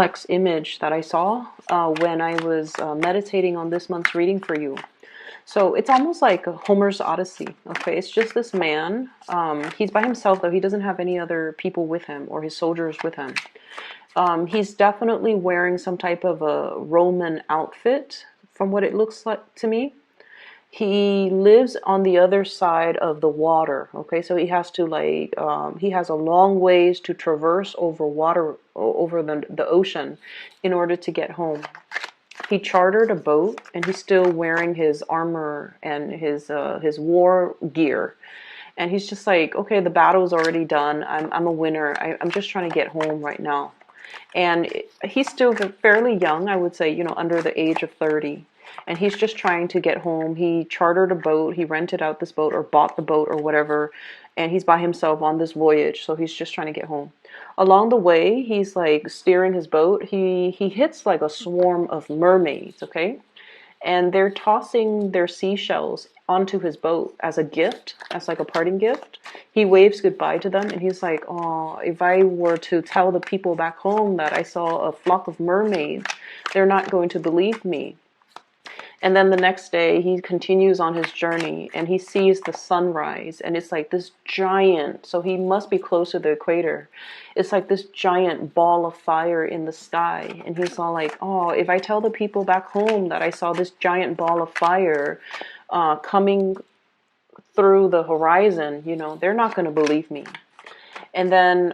complex image that I saw when I was meditating on this month's reading for you. So it's almost like Homer's Odyssey. Okay, it's just this man. He's by himself though. He doesn't have any other people with him or his soldiers with him. He's definitely wearing some type of a Roman outfit, from what it looks like to me. He lives on the other side of the water. Okay, so he has to he has a long ways to traverse over water, over the ocean, in order to get home. He chartered a boat, and he's still wearing his armor and his war gear. And he's just like, okay, the battle's already done. I'm a winner. I'm just trying to get home right now. And he's still fairly young, I would say, under the age of 30. And he's just trying to get home. He chartered a boat. He rented out this boat or bought the boat or whatever. And he's by himself on this voyage. So he's just trying to get home. Along the way, he's like steering his boat. He hits like a swarm of mermaids, okay? And they're tossing their seashells onto his boat as a gift, as like a parting gift. He waves goodbye to them, and he's like, oh, if I were to tell the people back home that I saw a flock of mermaids, they're not going to believe me. And then the next day, he continues on his journey, and he sees the sunrise, and it's like this giant, so he must be close to the equator. It's like this giant ball of fire in the sky, and he's all like, oh, if I tell the people back home that I saw this giant ball of fire coming through the horizon, they're not going to believe me. And then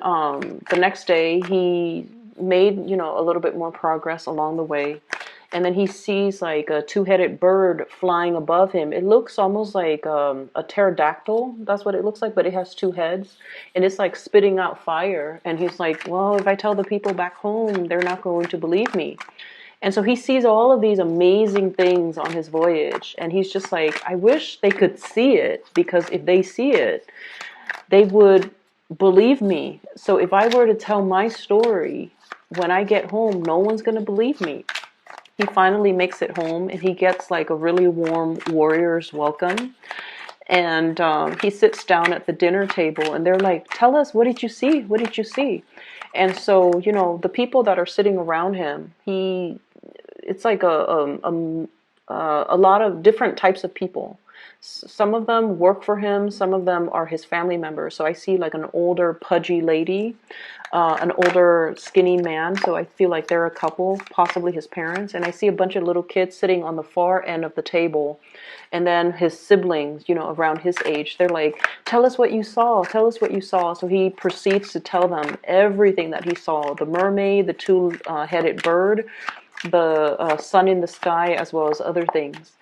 the next day, he made, a little bit more progress along the way. And then he sees like a two-headed bird flying above him. It looks almost like a pterodactyl. That's what it looks like, but it has two heads. And it's like spitting out fire. And he's like, well, if I tell the people back home, they're not going to believe me. And so he sees all of these amazing things on his voyage. And he's just like, I wish they could see it, because if they see it, they would believe me. So if I were to tell my story when I get home, no one's going to believe me. He finally makes it home, and he gets like a really warm warrior's welcome. And he sits down at the dinner table, and they're like, tell us, what did you see? What did you see? And so, the people that are sitting around him, it's like a lot of different types of people. Some of them work for him. Some of them are his family members. So I see like an older pudgy lady, an older skinny man. So I feel like they're a couple, possibly his parents. And I see a bunch of little kids sitting on the far end of the table. And then his siblings, around his age, they're like, tell us what you saw. Tell us what you saw. So he proceeds to tell them everything that he saw. The mermaid, the two-headed bird, the sun in the sky, as well as other things.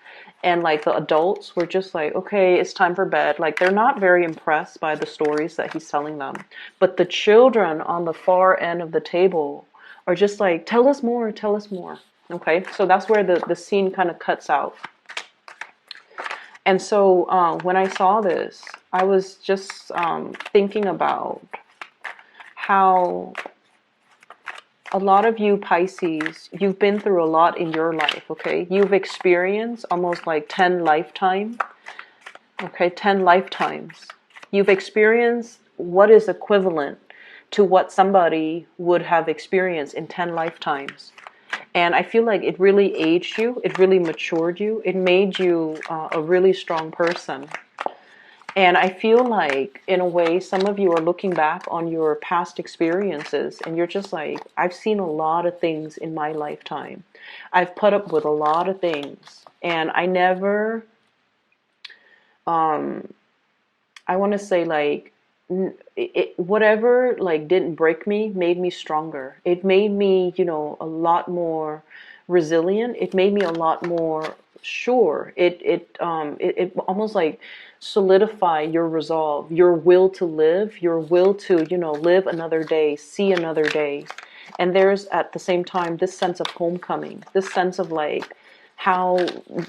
And like the adults were just like, okay, it's time for bed. Like they're not very impressed by the stories that he's telling them. But the children on the far end of the table are just like, tell us more, tell us more. Okay, so that's where the scene kind of cuts out. And so when I saw this, I was just thinking about how a lot of you Pisces, you've been through a lot in your life, okay? You've experienced almost like 10 lifetimes, okay? 10 lifetimes. You've experienced what is equivalent to what somebody would have experienced in 10 lifetimes. And I feel like it really aged you. It really matured you. It made you a really strong person. And I feel like, in a way, some of you are looking back on your past experiences, and you're just like, I've seen a lot of things in my lifetime. I've put up with a lot of things. And I never, I want to say like, whatever like didn't break me made me stronger. It made me, a lot more resilient. It made me a lot more sure. It almost like solidify your resolve, your will to live, your will to, live another day, see another day. And there's at the same time this sense of homecoming, this sense of like how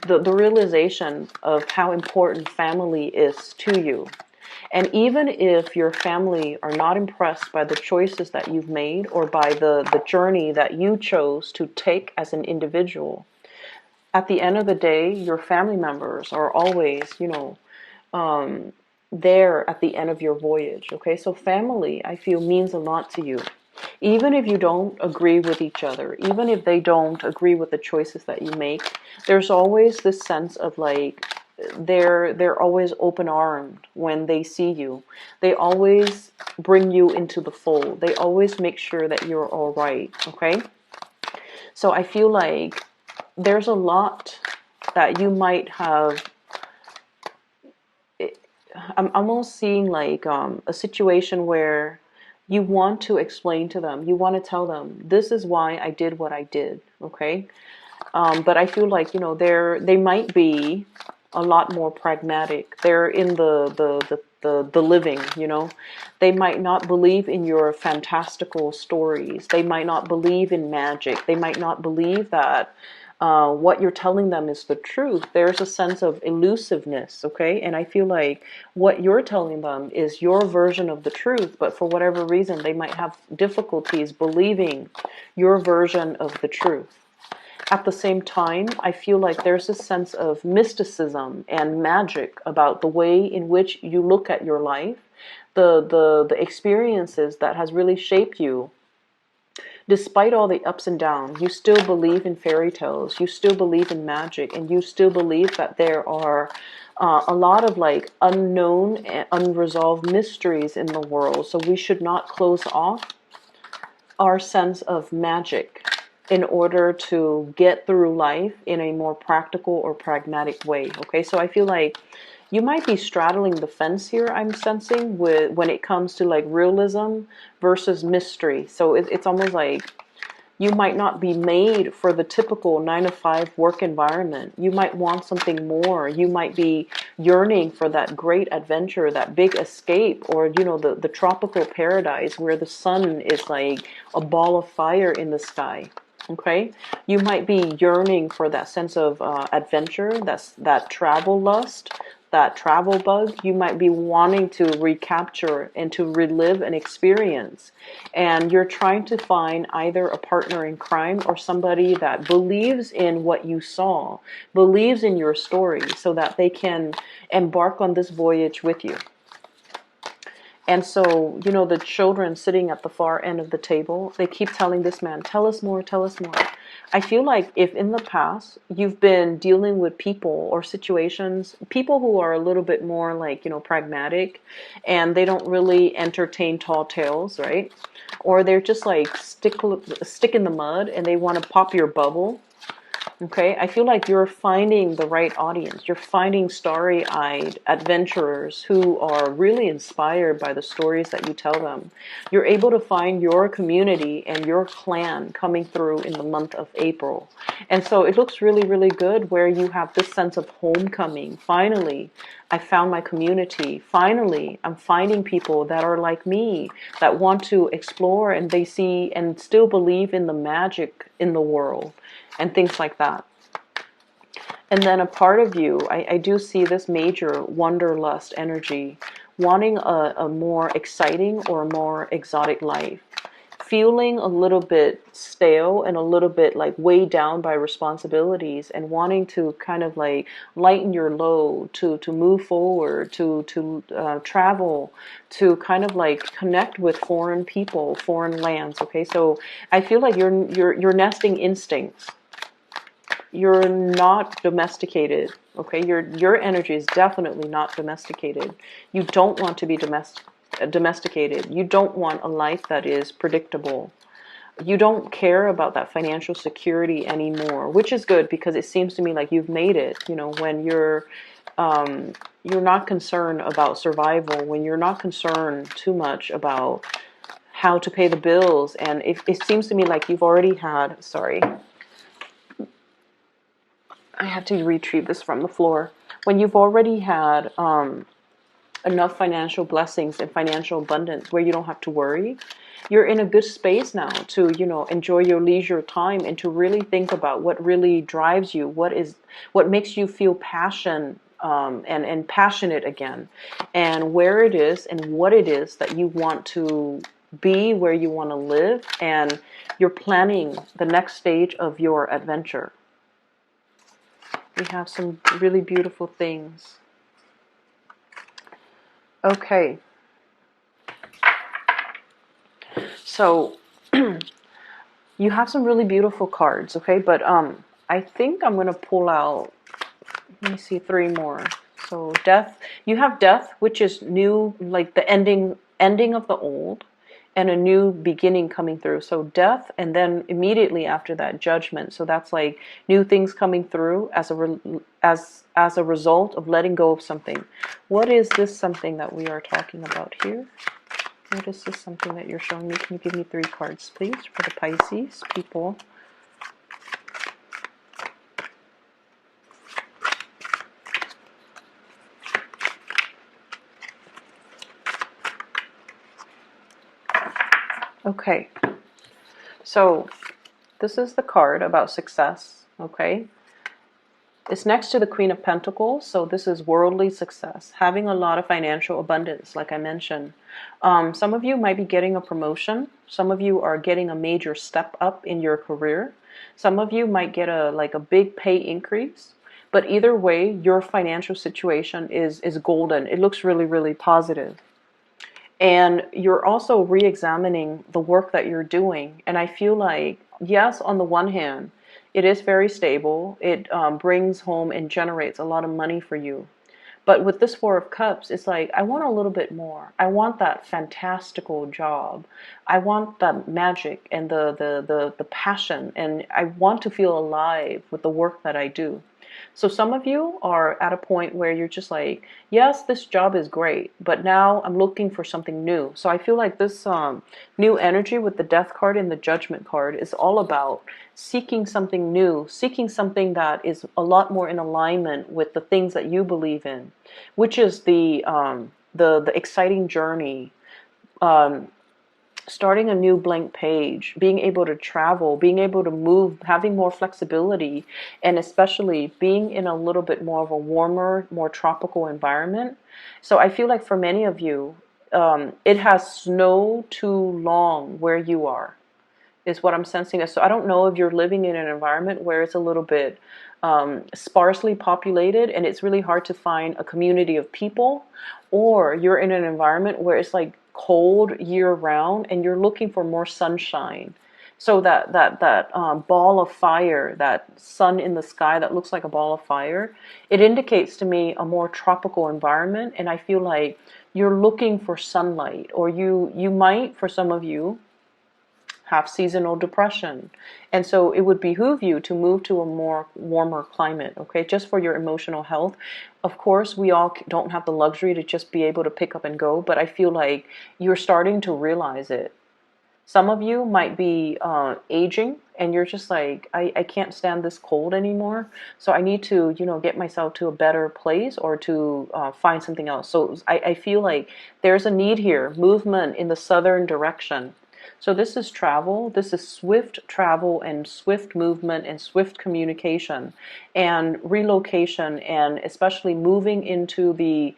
the realization of how important family is to you. And even if your family are not impressed by the choices that you've made or by the journey that you chose to take as an individual, at the end of the day, your family members are always, there at the end of your voyage. Okay, so family, I feel, means a lot to you. Even if you don't agree with each other, even if they don't agree with the choices that you make, there's always this sense of like, they're always open-armed when they see you. They always bring you into the fold. They always make sure that you're all right, okay? So I feel like there's a lot that you might have. I'm almost seeing like a situation where you want to explain to them, you want to tell them, this is why I did what I did, okay? But I feel like, you know, they might be a lot more pragmatic. They're in the living, you know. They might not believe in your fantastical stories. They might not believe in magic. They might not believe that what you're telling them is the truth. There's a sense of elusiveness, okay? And I feel like what you're telling them is your version of the truth, but for whatever reason, they might have difficulties believing your version of the truth. At the same time, I feel like there's a sense of mysticism and magic about the way in which you look at your life, the experiences that has really shaped you. Despite all the ups and downs, you still believe in fairy tales, you still believe in magic, and you still believe that there are a lot of like unknown and unresolved mysteries in the world. So we should not close off our sense of magic in order to get through life in a more practical or pragmatic way. Okay, so I feel like you might be straddling the fence here, I'm sensing, with when it comes to like realism versus mystery. So it's almost like you might not be made for the typical 9 to 5 work environment. You might want something more. You might be yearning for that great adventure, that big escape, or, you know, the tropical paradise where the sun is like a ball of fire in the sky. Okay, you might be yearning for that sense of adventure, that travel lust, that travel bug. You might be wanting to recapture and to relive an experience, and you're trying to find either a partner in crime or somebody that believes in what you saw, believes in your story, so that they can embark on this voyage with you. And so, you know, the children sitting at the far end of the table, they keep telling this man, tell us more, tell us more. I feel like if in the past you've been dealing with people or situations, people who are a little bit more like, you know, pragmatic, and they don't really entertain tall tales, right? Or they're just like stick in the mud and they want to pop your bubble. Okay, I feel like you're finding the right audience. You're finding starry-eyed adventurers who are really inspired by the stories that you tell them. You're able to find your community and your clan coming through in the month of April. And so it looks really, really good where you have this sense of homecoming. Finally, I found my community. Finally, I'm finding people that are like me, that want to explore, and they see and still believe in the magic in the world and things like that. And then a part of you, I do see this major wanderlust energy, wanting a more exciting or more exotic life, feeling a little bit stale and a little bit like weighed down by responsibilities, and wanting to kind of like lighten your load, to move forward, to travel, to kind of like connect with foreign people, foreign lands. Okay, so I feel like your nesting instincts. You're not domesticated, okay? Your energy is definitely not domesticated. You don't want to be domesticated. You don't want a life that is predictable. You don't care about that financial security anymore, which is good because it seems to me like you've made it, you know, when you're not concerned about survival, when you're not concerned too much about how to pay the bills, and it seems to me like you've already had, sorry, I have to retrieve this from the floor. When you've already had enough financial blessings and financial abundance where you don't have to worry, you're in a good space now to, you know, enjoy your leisure time and to really think about what really drives you, what makes you feel passion and passionate again, and where it is and what it is that you want to be, where you want to live, and you're planning the next stage of your adventure. We have some really beautiful things. Okay. So You have some really beautiful cards, okay? But I think I'm going to pull out, let me see, 3 more. So death, you have death, which is new, like the ending of the old, and a new beginning coming through. So death, and then immediately after that, judgment. So that's like new things coming through as a result of letting go of something. What is this something that we are talking about here? What is this something that you're showing me? Can you give me 3 cards, please, for the Pisces people? Okay, so this is the card about success, okay? It's next to the Queen of Pentacles, so this is worldly success, having a lot of financial abundance, like I mentioned. Some of you might be getting a promotion. Some of you are getting a major step up in your career. Some of you might get a big pay increase. But either way, your financial situation is golden. It looks really, really positive. And you're also re-examining the work that you're doing. And I feel like, yes, on the one hand, it is very stable. It brings home and generates a lot of money for you. But with this 4 of Cups, it's like, I want a little bit more. I want that fantastical job. I want that magic and the passion. And I want to feel alive with the work that I do. So some of you are at a point where you're just like, yes, this job is great, but now I'm looking for something new. So I feel like this new energy with the Death card and the Judgment card is all about seeking something new, seeking something that is a lot more in alignment with the things that you believe in, which is the exciting journey, starting a new blank page, being able to travel, being able to move, having more flexibility, and especially being in a little bit more of a warmer, more tropical environment. So I feel like for many of you, it has snowed too long where you are, is what I'm sensing. So I don't know if you're living in an environment where it's a little bit sparsely populated and it's really hard to find a community of people, or you're in an environment where it's like cold year round and you're looking for more sunshine. So that ball of fire, that sun in the sky that looks like a ball of fire, it indicates to me a more tropical environment. And I feel like you're looking for sunlight, or you might, for some of you, have seasonal depression. And so it would behoove you to move to a more warmer climate, okay, just for your emotional health. Of course, we all don't have the luxury to just be able to pick up and go, but I feel like you're starting to realize it. Some of you might be aging and you're just like, I can't stand this cold anymore. So I need to, get myself to a better place, or to find something else. So I feel like there's a need here, movement in the southern direction. So this is travel. This is swift travel and swift movement and swift communication and relocation, and especially moving into the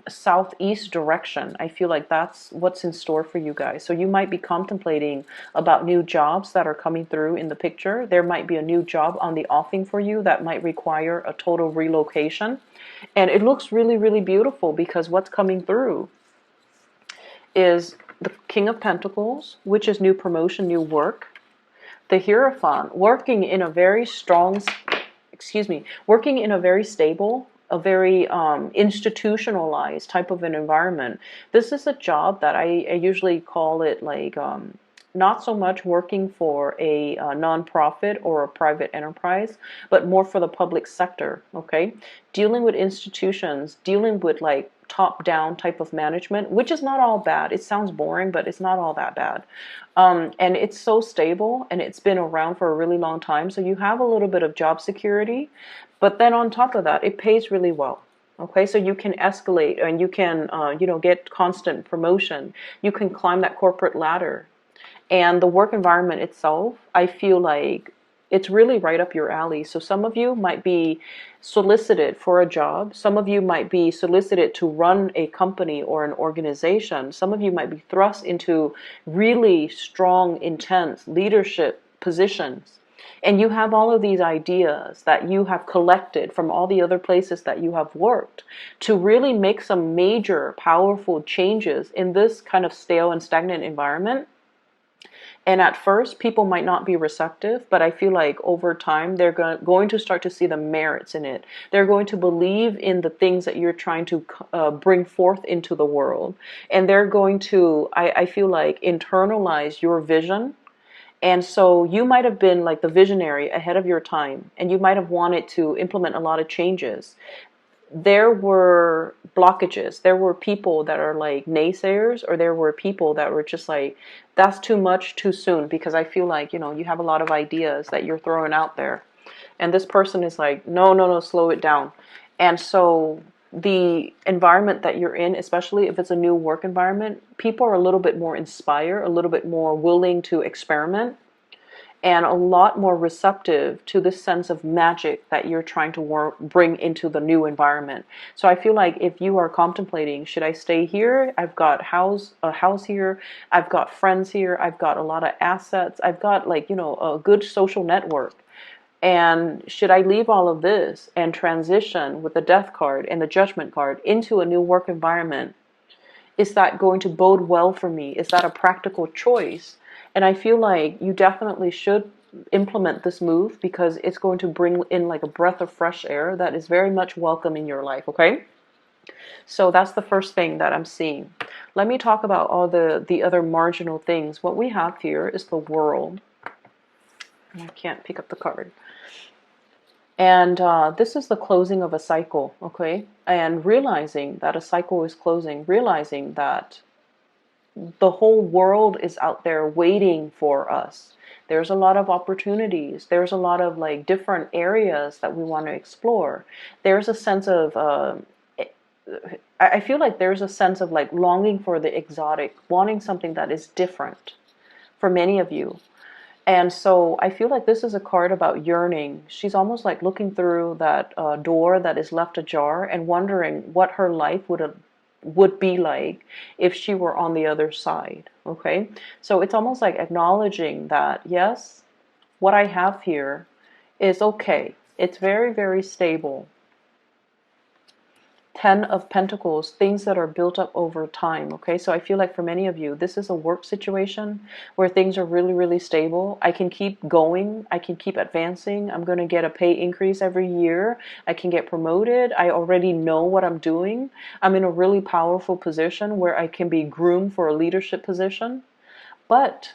southeast direction. I feel like that's what's in store for you guys. So you might be contemplating about new jobs that are coming through in the picture. There might be a new job on the offing for you that might require a total relocation. And it looks really, really beautiful, because what's coming through is the King of Pentacles, which is new promotion, new work. The Hierophant, working in a very strong, working in a very stable, a very institutionalized type of an environment. This is a job that I usually call it like not so much working for a nonprofit or a private enterprise, but more for the public sector, okay? Dealing with institutions, dealing with like top-down type of management, which is not all bad. It sounds boring, but it's not all that bad. And it's so stable, and it's been around for a really long time, so you have a little bit of job security, but then on top of that, it pays really well. Okay, so you can escalate, and you can, get constant promotion. You can climb that corporate ladder. And the work environment itself, I feel like it's really right up your alley. So some of you might be solicited for a job. Some of you might be solicited to run a company or an organization. Some of you might be thrust into really strong, intense leadership positions. And you have all of these ideas that you have collected from all the other places that you have worked to really make some major, powerful changes in this kind of stale and stagnant environment. And at first, people might not be receptive, but I feel like over time, they're going to start to see the merits in it. They're going to believe in the things that you're trying to bring forth into the world. And they're going to, I feel like, internalize your vision. And so you might have been like the visionary ahead of your time, and you might have wanted to implement a lot of changes. There were blockages. There were people that are like naysayers, or there were people that were just like, that's too much too soon, because I feel like, you have a lot of ideas that you're throwing out there. And this person is like, no, no, no, slow it down. And so the environment that you're in, especially if it's a new work environment, people are a little bit more inspired, a little bit more willing to experiment, and a lot more receptive to this sense of magic that you're trying to bring into the new environment. So I feel like if you are contemplating, should I stay here? I've got a house here. I've got friends here. I've got a lot of assets. I've got like, a good social network. And should I leave all of this and transition with the death card and the judgment card into a new work environment? Is that going to bode well for me? Is that a practical choice? And I feel like you definitely should implement this move, because it's going to bring in like a breath of fresh air that is very much welcome in your life, okay? So that's the first thing that I'm seeing. Let me talk about all the other marginal things. What we have here is the World. I can't pick up the card. And this is the closing of a cycle, okay? And realizing that a cycle is closing, realizing that the whole world is out there waiting for us. There's a lot of opportunities. There's a lot of like different areas that we want to explore. There's a sense of, I feel like there's a sense of like longing for the exotic, wanting something that is different for many of you. And so I feel like this is a card about yearning. She's almost like looking through that door that is left ajar and wondering what her life would be like if she were on the other side. Okay, so it's almost like acknowledging that, yes, what I have here is okay. It's very, very stable. 10 of Pentacles, things that are built up over time, okay? So I feel like for many of you, this is a work situation where things are really, really stable. I can keep going. I can keep advancing. I'm going to get a pay increase every year. I can get promoted. I already know what I'm doing. I'm in a really powerful position where I can be groomed for a leadership position. But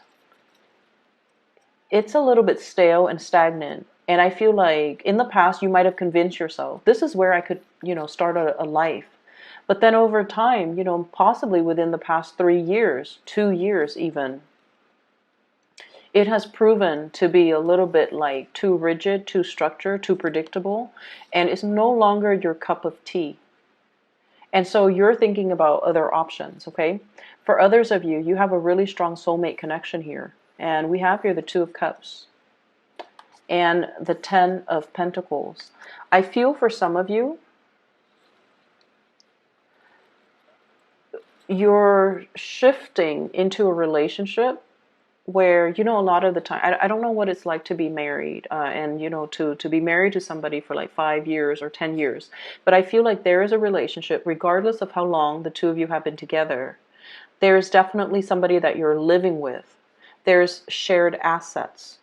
it's a little bit stale and stagnant. And I feel like in the past, you might have convinced yourself, this is where I could, start a life. But then over time, possibly within the past 3 years, 2 years even, it has proven to be a little bit like too rigid, too structured, too predictable, and it's no longer your cup of tea. And so you're thinking about other options, okay? For others of you, you have a really strong soulmate connection here. And we have here the Two of Cups and the 10 of Pentacles. I feel for some of you, you're shifting into a relationship where, a lot of the time, I don't know what it's like to be married and, to be married to somebody for like 5 years or 10 years. But I feel like there is a relationship, regardless of how long the two of you have been together. There's definitely somebody that you're living with. There's shared assets,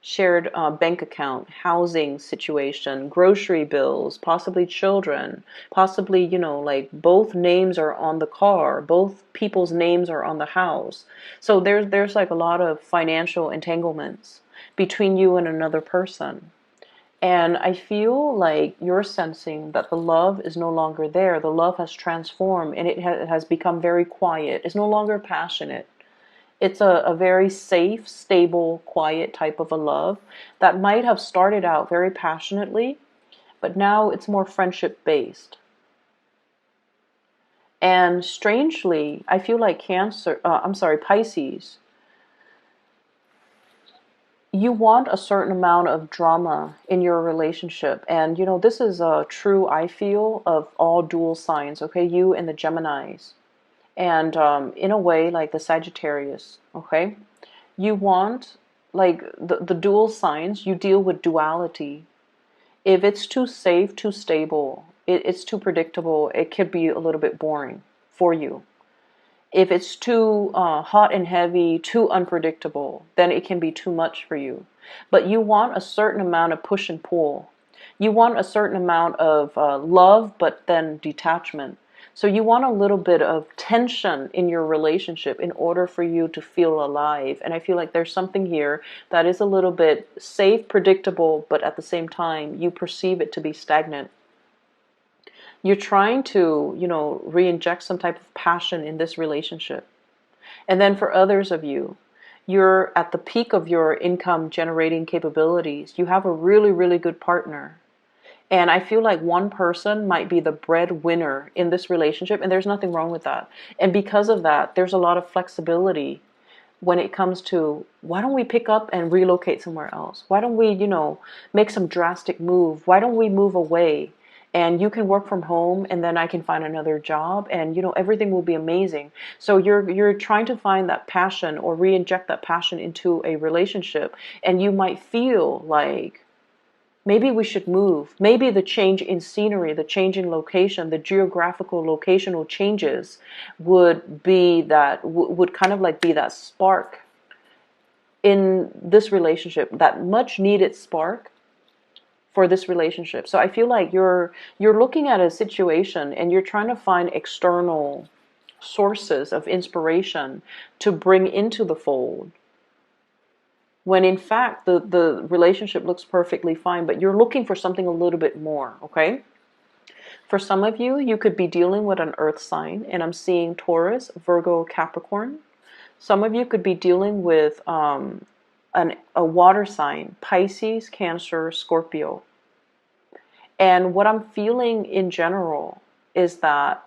shared bank account, housing situation, grocery bills, possibly children, possibly, like both names are on the car, both people's names are on the house. So there's like a lot of financial entanglements between you and another person. And I feel like you're sensing that the love is no longer there. The love has transformed, and it has become very quiet. It's no longer passionate. It's a very safe, stable, quiet type of a love that might have started out very passionately, but now it's more friendship-based. And strangely, I feel like Pisces, you want a certain amount of drama in your relationship. And, this is true, I feel, of all dual signs, okay? You and the Geminis. And in a way, like the Sagittarius, okay? You want, like, the dual signs, you deal with duality. If it's too safe, too stable, it's too predictable, it could be a little bit boring for you. If it's too hot and heavy, too unpredictable, then it can be too much for you. But you want a certain amount of push and pull. You want a certain amount of love, but then detachment. So you want a little bit of tension in your relationship in order for you to feel alive. And I feel like there's something here that is a little bit safe, predictable, but at the same time, you perceive it to be stagnant. You're trying to, re-inject some type of passion in this relationship. And then for others of you, you're at the peak of your income generating capabilities. You have a really, really good partner. And I feel like one person might be the breadwinner in this relationship, and there's nothing wrong with that. And because of that, there's a lot of flexibility when it comes to, why don't we pick up and relocate somewhere else? Why don't we, make some drastic move? Why don't we move away? And you can work from home, and then I can find another job, and everything will be amazing. So you're trying to find that passion or re-inject that passion into a relationship, and you might feel like, maybe we should move. Maybe the change in scenery, the change in location, the geographical locational changes would be that, would kind of like be that spark in this relationship, that much needed spark for this relationship. So I feel like you're looking at a situation and you're trying to find external sources of inspiration to bring into the fold, when in fact the relationship looks perfectly fine, but you're looking for something a little bit more, okay? For some of you, you could be dealing with an earth sign, and I'm seeing Taurus, Virgo, Capricorn. Some of you could be dealing with a water sign, Pisces, Cancer, Scorpio. And what I'm feeling in general is that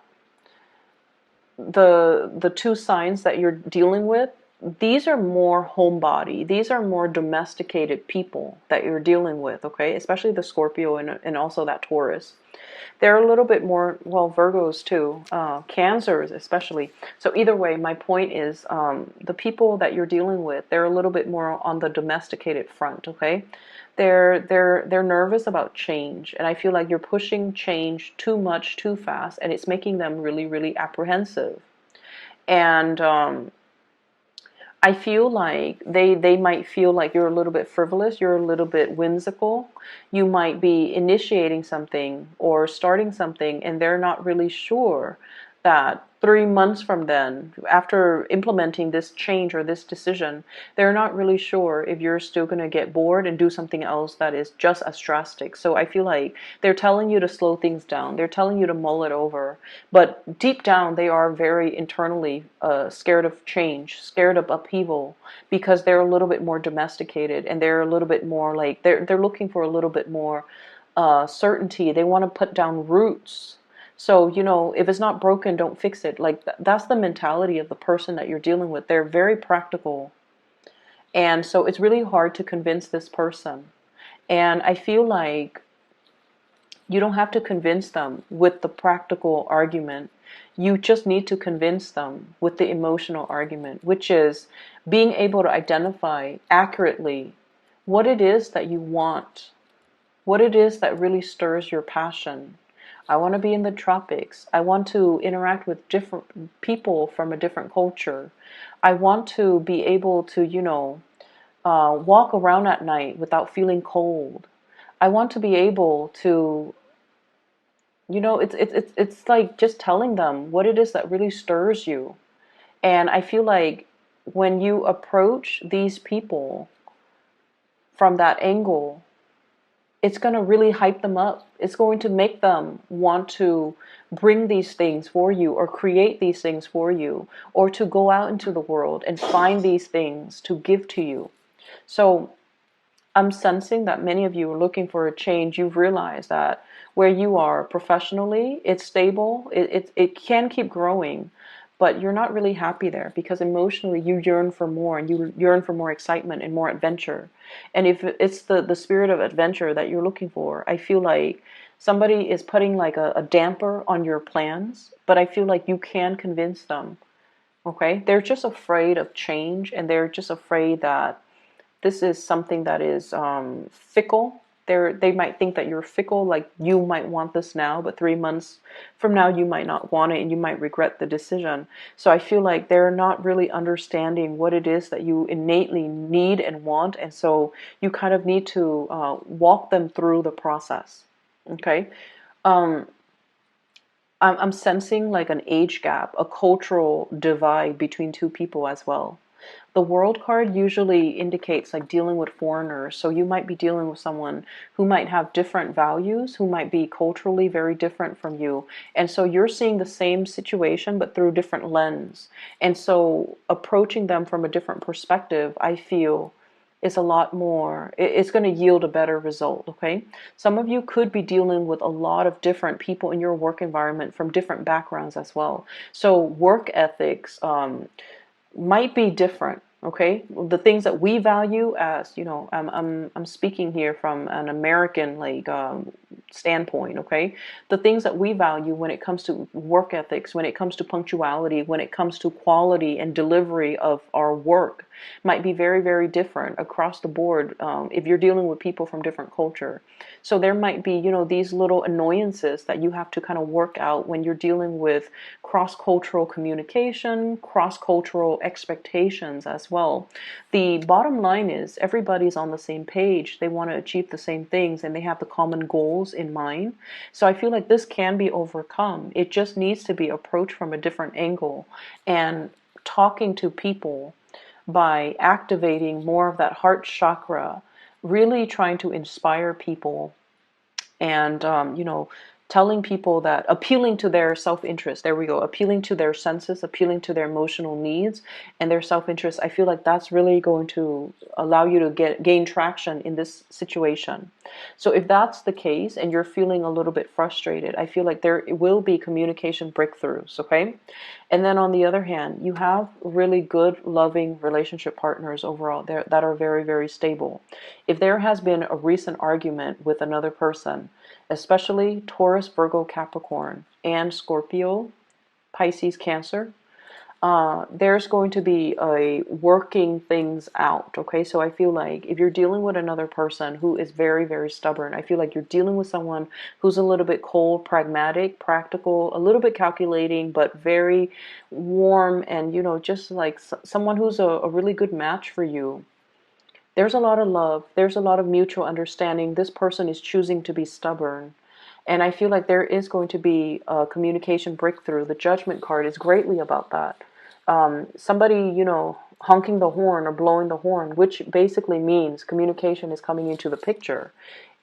the two signs that you're dealing with, these are more homebody. These are more domesticated people that you're dealing with, okay? Especially the Scorpio and also that Taurus. They're a little bit more, well, Virgos too, Cancers especially. So either way, my point is the people that you're dealing with, they're a little bit more on the domesticated front, okay? They're nervous about change, and I feel like you're pushing change too much, too fast, and it's making them really, really apprehensive. And I feel like they might feel like you're a little bit frivolous, you're a little bit whimsical. You might be initiating something or starting something, and they're not really sure that 3 months from then, after implementing this change or this decision, they're not really sure if you're still going to get bored and do something else that is just as drastic. So I feel like they're telling you to slow things down. They're telling you to mull it over. But deep down, they are very internally scared of change, scared of upheaval, because they're a little bit more domesticated, and they're a little bit more like, they're looking for a little bit more certainty. They want to put down roots. So, if it's not broken, don't fix it. Like, that's the mentality of the person that you're dealing with. They're very practical. And so it's really hard to convince this person. And I feel like you don't have to convince them with the practical argument. You just need to convince them with the emotional argument, which is being able to identify accurately what it is that you want, what it is that really stirs your passion. I want to be in the tropics. I want to interact with different people from a different culture. I want to be able to, walk around at night without feeling cold. I want to be able to, it's like just telling them what it is that really stirs you. And I feel like when you approach these people from that angle, it's going to really hype them up. It's going to make them want to bring these things for you, or create these things for you, or to go out into the world and find these things to give to you. So I'm sensing that many of you are looking for a change. You've realized that where you are professionally, it's stable. It can keep growing, but you're not really happy there, because emotionally you yearn for more, and you yearn for more excitement and more adventure. And if it's the spirit of adventure that you're looking for, I feel like somebody is putting like a damper on your plans, but I feel like you can convince them, okay? They're just afraid of change, and they're just afraid that this is something that is fickle. they might think that you're fickle, like you might want this now, but 3 months from now you might not want it and you might regret the decision. So I feel like they're not really understanding what it is that you innately need and want, and so you kind of need to walk them through the process. Okay. um, I'm sensing like an age gap, a cultural divide between two people as well. The world card usually indicates like dealing with foreigners. So you might be dealing with someone who might have different values, who might be culturally very different from you. And so you're seeing the same situation, but through different lens. And so approaching them from a different perspective, I feel, is a lot more, it's going to yield a better result. Okay. Some of you could be dealing with a lot of different people in your work environment from different backgrounds as well. So work ethics, might be different. Okay, the things that we value, as you know, I'm speaking here from an American like standpoint. Okay, the things that we value when it comes to work ethics, when it comes to punctuality, when it comes to quality and delivery of our work, might be very, very different across the board, if you're dealing with people from different culture. So there might be, you know, these little annoyances that you have to kind of work out when you're dealing with cross-cultural communication, cross-cultural expectations as well. The bottom line is everybody's on the same page. They want to achieve the same things and they have the common goals in mind. So I feel like this can be overcome. It just needs to be approached from a different angle, and talking to people by activating more of that heart chakra, really trying to inspire people, and you know, telling people that, appealing to their self-interest, there we go, appealing to their senses, appealing to their emotional needs and their self-interest. I feel like that's really going to allow you to gain traction in this situation. So if that's the case and you're feeling a little bit frustrated, I feel like there will be communication breakthroughs. Okay. And then on the other hand, you have really good, loving relationship partners overall there that are very, very stable. If there has been a recent argument with another person, especially Taurus, Virgo, Capricorn, and Scorpio, Pisces, Cancer, there's going to be a working things out. Okay, so I feel like if you're dealing with another person who is very, very stubborn, I feel like you're dealing with someone who's a little bit cold, pragmatic, practical, a little bit calculating, but very warm, and you know, just like someone who's a really good match for you. There's a lot of love, there's a lot of mutual understanding. This person is choosing to be stubborn. And I feel like there is going to be a communication breakthrough. The Judgment card is greatly about that. Somebody, you know, honking the horn or blowing the horn, which basically means communication is coming into the picture.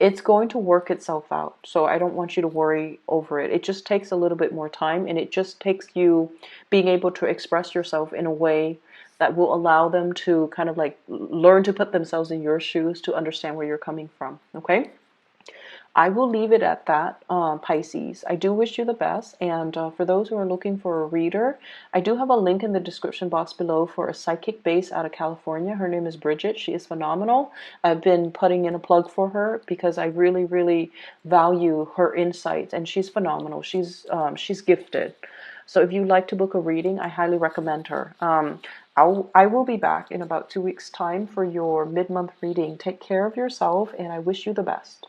It's going to work itself out. So I don't want you to worry over it. It just takes a little bit more time, and it just takes you being able to express yourself in a way that will allow them to kind of like learn to put themselves in your shoes to understand where you're coming from. Okay? I will leave it at that, Pisces. I do wish you the best. And for those who are looking for a reader, I do have a link in the description box below for a psychic base out of California. Her name is Bridget. She is phenomenal. I've been putting in a plug for her because I really, really value her insights. And she's phenomenal. She's gifted. So if you'd like to book a reading, I highly recommend her. I will be back in about 2 weeks' time for your mid-month reading. Take care of yourself, and I wish you the best.